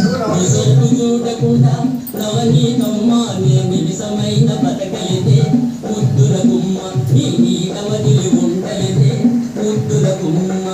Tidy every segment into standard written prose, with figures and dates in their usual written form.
సోపు చూడకుండా నవనీతమ్మ నిమిషమైన బతకలేదే ముద్దుల గుమ్మ నీ నీడ వదిలి ఉండలేదే ముద్దుల గుమ్మ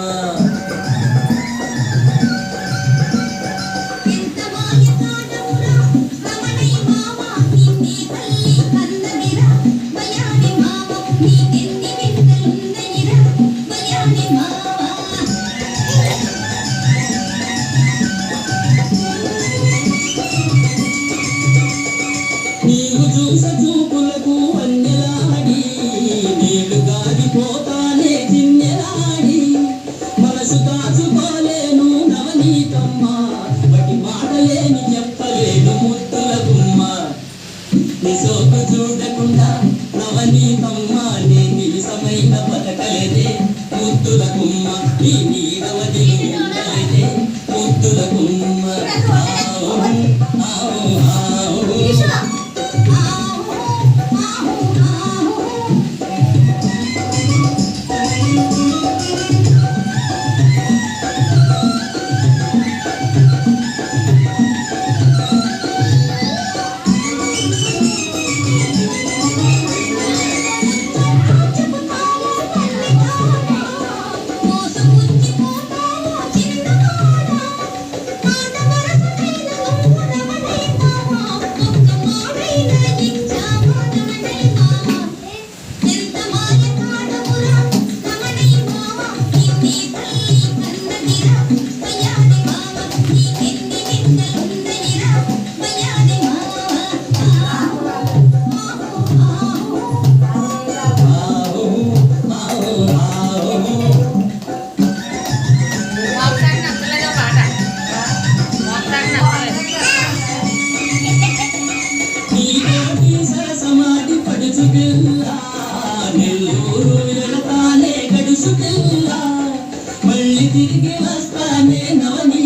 నీవు చూస చూపులకు వన్నెలాడి నీళ్లు గాలిపోతానే చిన్నెలాడి మనసు దాచుకోలేను నవనీతమ్మ బట్టి మాటలేని చెప్పలేను ముద్దుల గుమ్మ నీ సోపు చూడకుండా నవనీతమ్మ నీ నిమిషమైన బతకలేదే ముద్దుల గుమ్మ నీ నీడ వదిలి ఉండలేదే ముద్దుల గుమ్మ నెల్లూరు ఎడతానే గడుసు మళ్ళీ తిరిగి వస్తానే నవని